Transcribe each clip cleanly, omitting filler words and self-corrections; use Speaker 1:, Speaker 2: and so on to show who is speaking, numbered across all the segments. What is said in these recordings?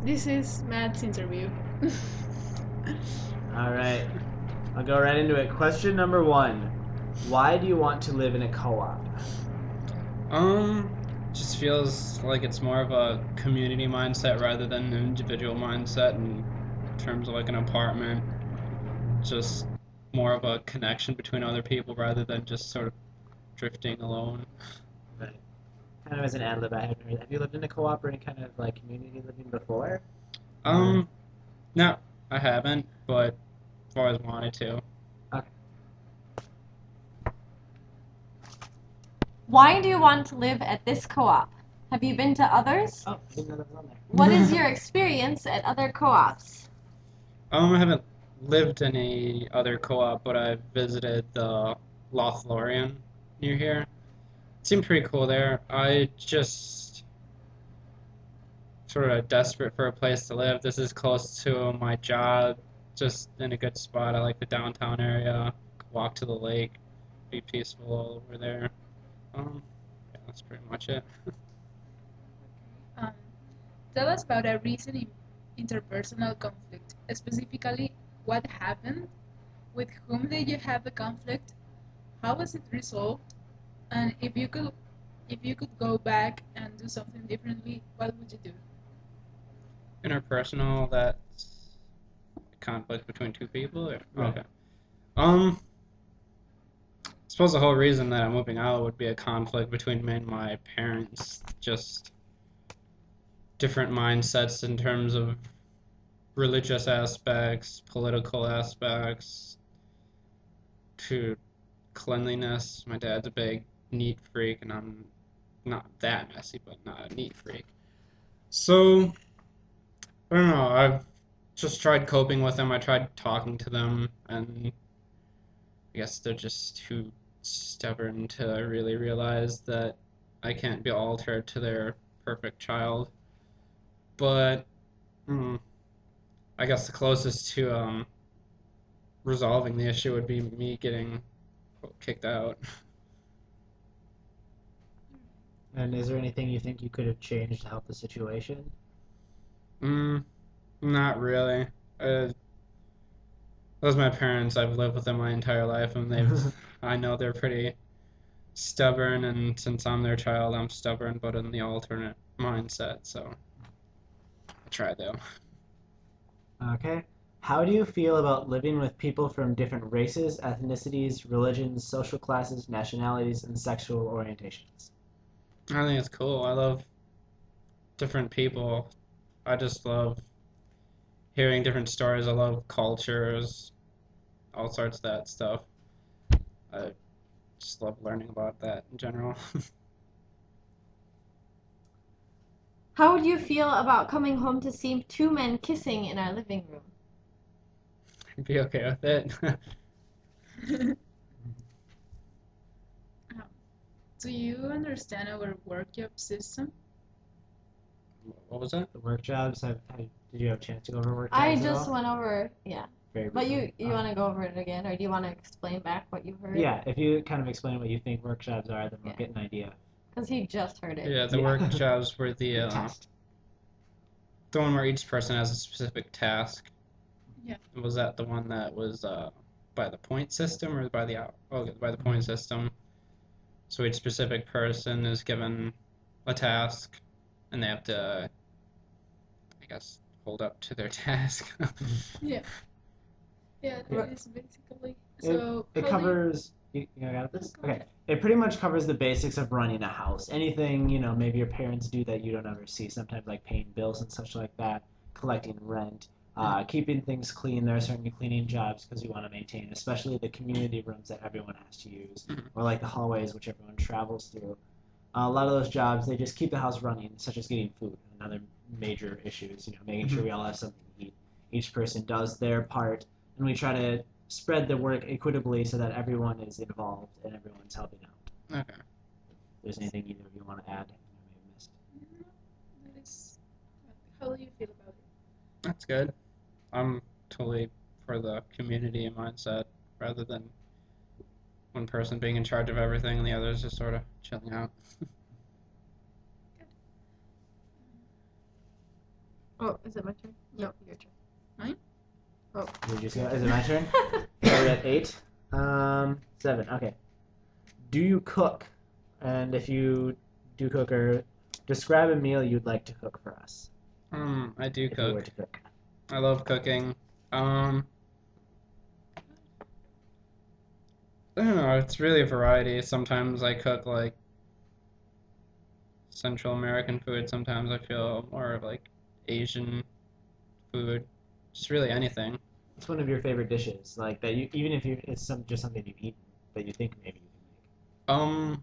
Speaker 1: This is Matt's interview.
Speaker 2: All right, I'll go right into it. Question number one: why do you want to live in a co-op?
Speaker 3: Um, just feels like it's more of a community mindset rather than an individual mindset in terms of like an apartment. Just more of a connection between other people rather than just sort of drifting alone.
Speaker 2: Right. Kind of as an ad lib, have you lived in a co-op or any kind of like community living before?
Speaker 3: Um, no, I haven't, but I've always wanted to.
Speaker 2: Okay.
Speaker 4: Why do you want to live at this co-op? Have you been to others?
Speaker 2: Oh, I didn't know that was on there.
Speaker 4: What is your experience at other co-ops?
Speaker 3: I haven't lived in any other co-op, but I've visited the Lothlorien near here. It seemed pretty cool there. I just sort of desperate for a place to live. This is close to my job, just in a good spot. I like the downtown area. Walk to the lake, be peaceful all over there. Yeah, that's pretty much it.
Speaker 1: Um, Tell us about a recent interpersonal conflict. Specifically, what happened? With whom did you have the conflict? How was it resolved? And if you could go back and do something differently, what would you do?
Speaker 3: Interpersonal, that's a conflict between two people? Or?
Speaker 2: Right.
Speaker 3: Okay. Um, I suppose the whole reason that I'm moving out would be a conflict between me and my parents. Just different mindsets in terms of religious aspects, political aspects, to cleanliness. My dad's a big neat freak, and I'm not that messy, but not a neat freak. So, I don't know. I've just tried coping with them. I tried talking to them, and I guess they're just too stubborn to really realize that I can't be altered to their perfect child. But mm, I guess the closest to resolving the issue would be me getting kicked out.
Speaker 2: And is there anything you think you could have changed to help the situation?
Speaker 3: Mm, not really. Those are my parents. I've lived with them my entire life, and I know they're pretty stubborn, and since I'm their child, I'm stubborn, but in the alternate mindset, so I try though.
Speaker 2: Okay. How do you feel about living with people from different races, ethnicities, religions, social classes, nationalities, and sexual orientations?
Speaker 3: I think it's cool. I love different people. I just love hearing different stories. I love cultures, all sorts of that stuff. I just love learning about that in general.
Speaker 4: How would you feel about coming home to see two men kissing in our living room?
Speaker 3: Be okay with it.
Speaker 1: Do you understand our work job system?
Speaker 3: What was that?
Speaker 2: The work jobs, did you have a chance to go over work
Speaker 4: I
Speaker 2: jobs at
Speaker 4: just
Speaker 2: all?
Speaker 4: went over, yeah.
Speaker 2: Very
Speaker 4: But
Speaker 2: briefly.
Speaker 4: you want to go over it again, or do you want to explain back what you heard?
Speaker 2: Yeah, if you kind of explain what you think work jobs are, then we'll
Speaker 4: Yeah.
Speaker 2: get an idea.
Speaker 4: Because he just heard it.
Speaker 3: Yeah, the
Speaker 2: Yeah.
Speaker 3: work jobs were
Speaker 2: Test.
Speaker 3: the one where each person has a specific task.
Speaker 1: Yeah.
Speaker 3: Was that the one that was by the point system or by the by the point system? So each specific person is given a task, and they have to, I guess, hold up to their task.
Speaker 1: Yeah. Yeah,
Speaker 2: Yeah.
Speaker 1: that is basically.
Speaker 2: It,
Speaker 1: So
Speaker 2: it
Speaker 1: how do you?
Speaker 2: covers. You got this?
Speaker 1: Go
Speaker 2: Okay.
Speaker 1: ahead.
Speaker 2: It pretty much covers the basics of running a house. Anything, maybe your parents do that you don't ever see sometimes, like paying bills and such like that, collecting rent, keeping things clean. There are certain cleaning jobs because you want to maintain, especially the community rooms that everyone has to use, or like the hallways which everyone travels through. A lot of those jobs, they just keep the house running, such as getting food and other major issues, making sure we all have something to eat. Each person does their part, and we try to spread the work equitably so that everyone is involved and everyone's helping out.
Speaker 3: Okay.
Speaker 2: If there's anything either of you want to add, I may have missed.
Speaker 1: No, that is. How do you feel about it?
Speaker 3: That's good. I'm totally for the community mindset rather than one person being in charge of everything and the others just sort of chilling out.
Speaker 4: Oh, is it my turn? No, your turn.
Speaker 2: Did you see that? Is it my turn? We're at 8. 7. Okay. Do you cook? And if you do cook, or describe a meal you'd like to cook for us.
Speaker 3: I do
Speaker 2: If you were
Speaker 3: cook.
Speaker 2: to cook.
Speaker 3: I love cooking. I don't know, it's really a variety. Sometimes I cook like Central American food. Sometimes I feel more of like Asian food. Just really anything.
Speaker 2: What's one of your favorite dishes? Like that you, even if it's just something you've eaten that you think maybe you can make.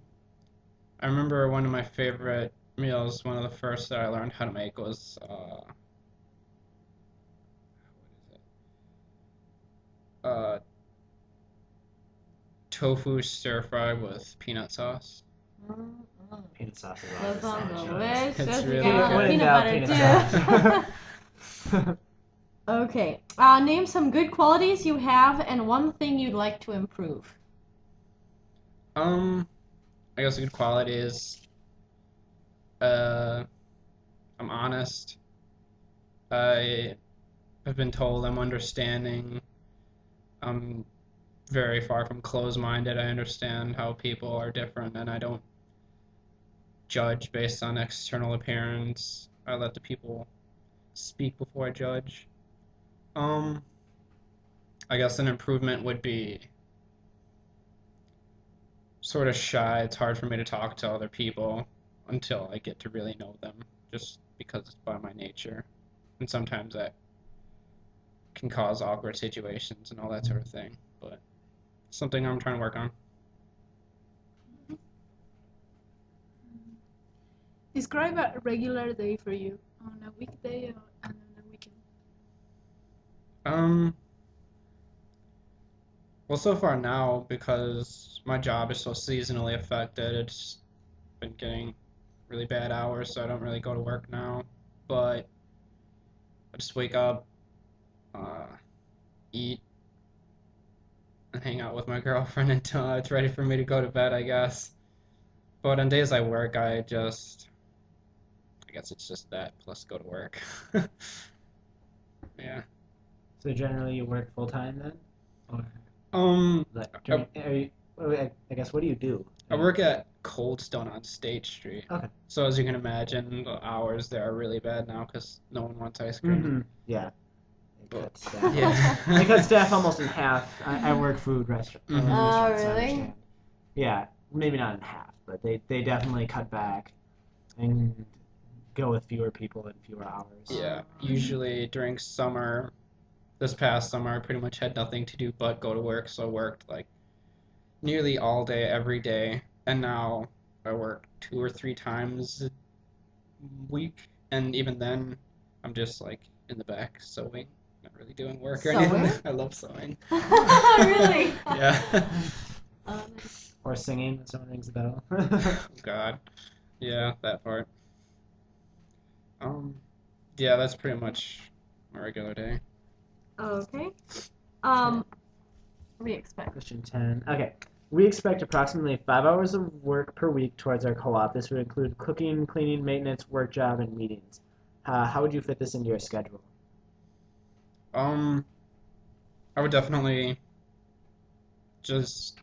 Speaker 3: I remember one of my favorite meals, one of the first that I learned how to make was what is it? Tofu stir fry with peanut sauce.
Speaker 2: Peanut sauce is
Speaker 4: That
Speaker 2: always
Speaker 4: sounds
Speaker 2: a solid choice.
Speaker 3: It's
Speaker 4: delicious. You
Speaker 3: really
Speaker 4: got
Speaker 3: good.
Speaker 4: peanut butter too. Okay. Name some good qualities you have and one thing you'd like to improve.
Speaker 3: I guess a good quality is I'm honest. I have been told I'm understanding. I'm very far from closed-minded. I understand how people are different, and I don't judge based on external appearance. I let the people speak before I judge. Um, I guess an improvement would be sort of shy. It's hard for me to talk to other people until I get to really know them, just because it's by my nature. And sometimes that can cause awkward situations and all that sort of thing. But something I'm trying to work on.
Speaker 1: Describe a regular day for you on a weekday and on a weekend.
Speaker 3: Well, so far now, because my job is so seasonally affected, it's been getting really bad hours, so I don't really go to work now. But I just wake up, uh, eat, and hang out with my girlfriend until it's ready for me to go to bed, I guess. But on days I work, I guess it's just that plus go to work. Yeah.
Speaker 2: So generally you work full time then? Or like
Speaker 3: I,
Speaker 2: I guess what do you do?
Speaker 3: I work at Cold Stone on State Street.
Speaker 2: Okay.
Speaker 3: So as you can imagine, the hours there are really bad now because no one wants ice cream.
Speaker 2: Mm-hmm. Yeah. They cut staff.
Speaker 3: Yeah.
Speaker 2: They cut staff almost in half. I work food restaurant.
Speaker 3: Mhm.
Speaker 4: Oh,
Speaker 2: Restaurants, so I
Speaker 4: really?
Speaker 2: understand. Yeah, maybe not in half, but they definitely cut back and go with fewer people and fewer hours.
Speaker 3: Yeah. Usually during summer, this past summer, I pretty much had nothing to do but go to work. So I worked like nearly all day, every day. And now I work 2 or 3 times a week. And even then, I'm just like in the back sewing, not really doing work or anything.
Speaker 4: Sewing?
Speaker 3: I love sewing.
Speaker 4: Really?
Speaker 3: Yeah.
Speaker 4: Nice.
Speaker 2: Or singing when someone rings the bell.
Speaker 3: Oh God. Yeah, that part. Yeah, that's pretty much my regular day.
Speaker 4: Okay. We expect.
Speaker 2: Question 10. Okay. We expect approximately 5 hours of work per week towards our co-op. This would include cooking, cleaning, maintenance, work job, and meetings. How would you fit this into your schedule?
Speaker 3: I would definitely just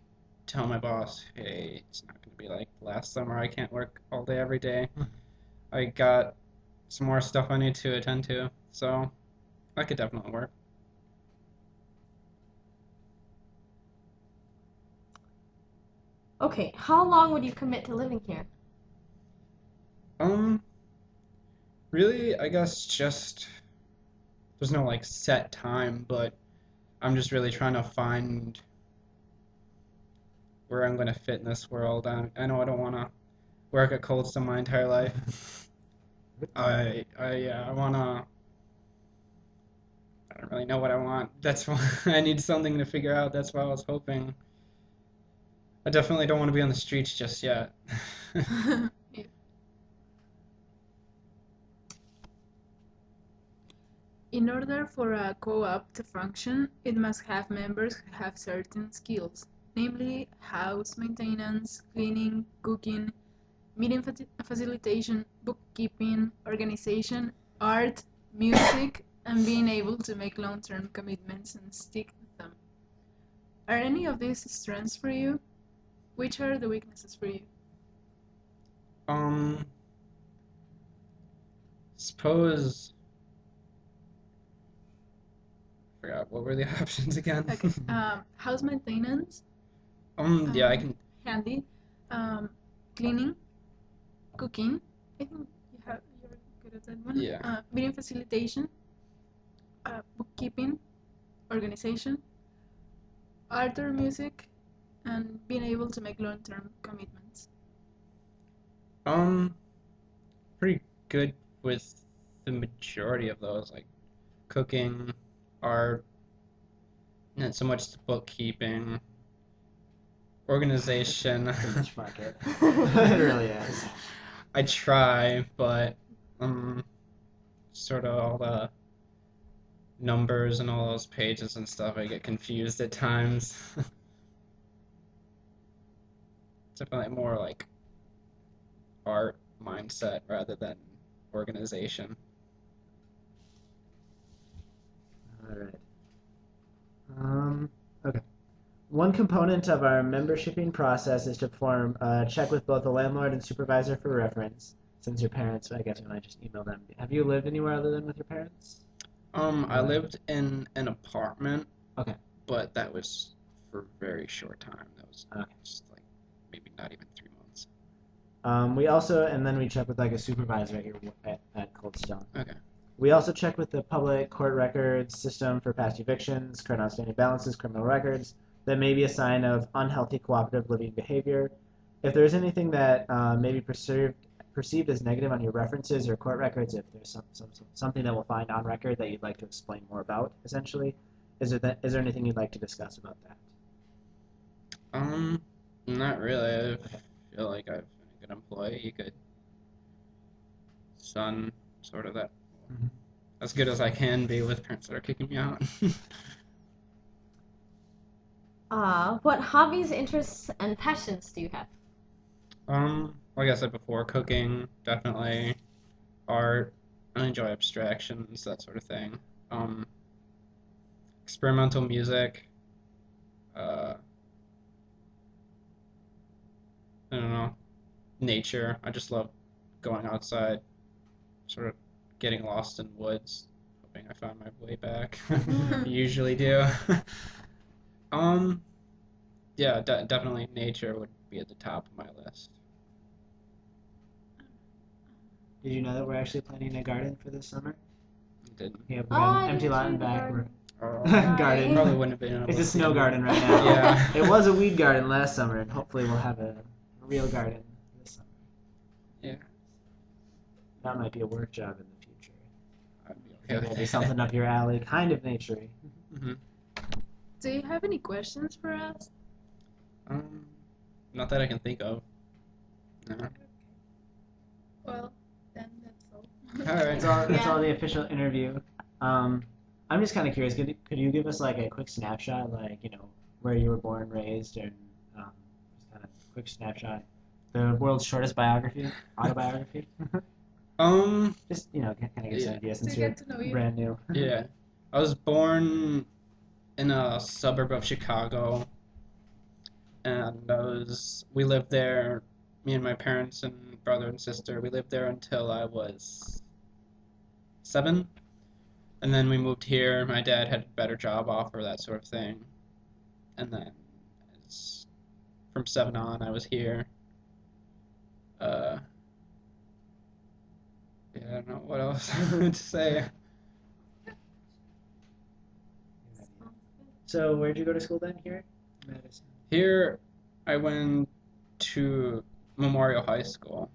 Speaker 3: tell my boss, hey, it's not going to be like last summer. I can't work all day every day. I got some more stuff I need to attend to, so that could definitely work.
Speaker 4: Okay, how long would you commit to living here?
Speaker 3: Um, Really, I guess just there's no like set time, but I'm just really trying to find where I'm going to fit in this world. I know I don't want to work at Cold Stone my entire life. I wanna. I don't really know what I want. That's why I need something to figure out. That's why I was hoping. I definitely don't want to be on the streets just yet.
Speaker 1: Yeah. In order for a co-op to function, it must have members who have certain skills, namely house maintenance, cleaning, cooking, meeting facilitation, bookkeeping, organization, art, music, and being able to make long-term commitments and stick with them. Are any of these strengths for you? Which are the weaknesses for you?
Speaker 3: Suppose. Forgot what were the options again.
Speaker 1: Okay. House maintenance,
Speaker 3: Yeah, I can.
Speaker 1: handy, cleaning, cooking. I think you're good at that one.
Speaker 3: Yeah.
Speaker 1: Meeting facilitation, bookkeeping, organization, art or music, and being able to make long-term commitments.
Speaker 3: Pretty good with the majority of those, like cooking, art, not so much the bookkeeping, organization.
Speaker 2: It's a niche market. It really is.
Speaker 3: I try, but sort of all the numbers and all those pages and stuff, I get confused at times. Definitely more like art mindset rather than organization.
Speaker 2: All right. Okay. One component of our membershiping process is to perform a check with both the landlord and supervisor for reference. Since your parents, I guess when I just email them. Have you lived anywhere other than with your parents?
Speaker 3: I lived in an apartment.
Speaker 2: Okay.
Speaker 3: But that was for a very short time. That was
Speaker 2: Okay.
Speaker 3: just like maybe not even 3 months.
Speaker 2: We also, and then we check with like a supervisor at Cold Stone.
Speaker 3: Okay.
Speaker 2: We also check with the public court records system for past evictions, current outstanding balances, criminal records. That may be a sign of unhealthy cooperative living behavior. If there's anything that may be perceived as negative on your references or court records, if there's something that we'll find on record that you'd like to explain more about, essentially, is there anything you'd like to discuss about that?
Speaker 3: Not really. I feel like I've been a good employee, good son, sort of that.
Speaker 2: Mhm.
Speaker 3: As good as I can be with parents that are kicking me out.
Speaker 4: What hobbies, interests, and passions do you have?
Speaker 3: Like I said before, cooking, definitely. Art, I enjoy abstractions, that sort of thing. Experimental music. I don't know. Nature. I just love going outside, sort of getting lost in woods, hoping I find my way back. Usually do. Yeah, definitely nature would be at the top of my list.
Speaker 2: Did you know that we're actually planning a garden for this summer?
Speaker 3: Didn't.
Speaker 2: Yeah, we
Speaker 4: Oh,
Speaker 2: got an
Speaker 4: I
Speaker 2: empty
Speaker 4: didn't
Speaker 2: lot
Speaker 4: see
Speaker 2: in
Speaker 4: the
Speaker 2: back.
Speaker 4: garden.
Speaker 2: Garden.
Speaker 3: Probably wouldn't have been able
Speaker 2: It's
Speaker 3: to
Speaker 2: a
Speaker 3: see
Speaker 2: snow
Speaker 3: it.
Speaker 2: garden right now.
Speaker 3: Yeah.
Speaker 2: It was a weed garden last summer, and hopefully we'll have a real garden this summer.
Speaker 3: Yeah.
Speaker 2: That might be a work job in the future.
Speaker 3: I'd be okay with
Speaker 2: Maybe
Speaker 3: that.
Speaker 2: something up your alley, kind of naturey.
Speaker 3: hmm
Speaker 1: Do you have any questions for us?
Speaker 3: Not that I can think of. No.
Speaker 1: Well, then that's all.
Speaker 3: All right.
Speaker 2: That's all
Speaker 4: Yeah.
Speaker 2: the official interview. I'm just kind of curious. Could you give us like a quick snapshot, like where you were born, raised, and just kind of quick snapshot, the world's shortest autobiography? Just kind of get us an
Speaker 3: Yeah.
Speaker 2: idea
Speaker 1: To
Speaker 2: since you're
Speaker 1: get to know you.
Speaker 2: brand new.
Speaker 3: Yeah. I was born in a suburb of Chicago, and we lived there, me and my parents and brother and sister, we lived there until I was 7. And then we moved here. My dad had a better job offer, that sort of thing. And then from 7 on, I was here. Yeah, I don't know what else to say.
Speaker 2: So where'd you go to school then? Here, Madison.
Speaker 3: Here, I went to Memorial High School.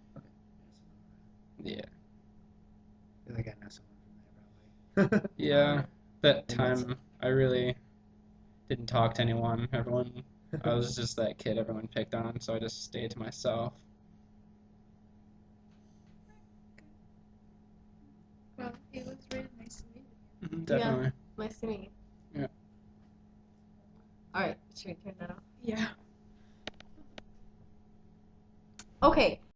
Speaker 3: Yeah.
Speaker 2: I feel like I know someone from there probably.
Speaker 3: Yeah. That
Speaker 2: Maybe that's-
Speaker 3: time, I really didn't talk to anyone. I was just that kid everyone picked on, so I just stayed to myself.
Speaker 1: Well, it was really nice to meet you.
Speaker 3: Definitely.
Speaker 4: Nice to meet you.
Speaker 3: Yeah.
Speaker 4: All right, should we turn that off?
Speaker 1: Yeah.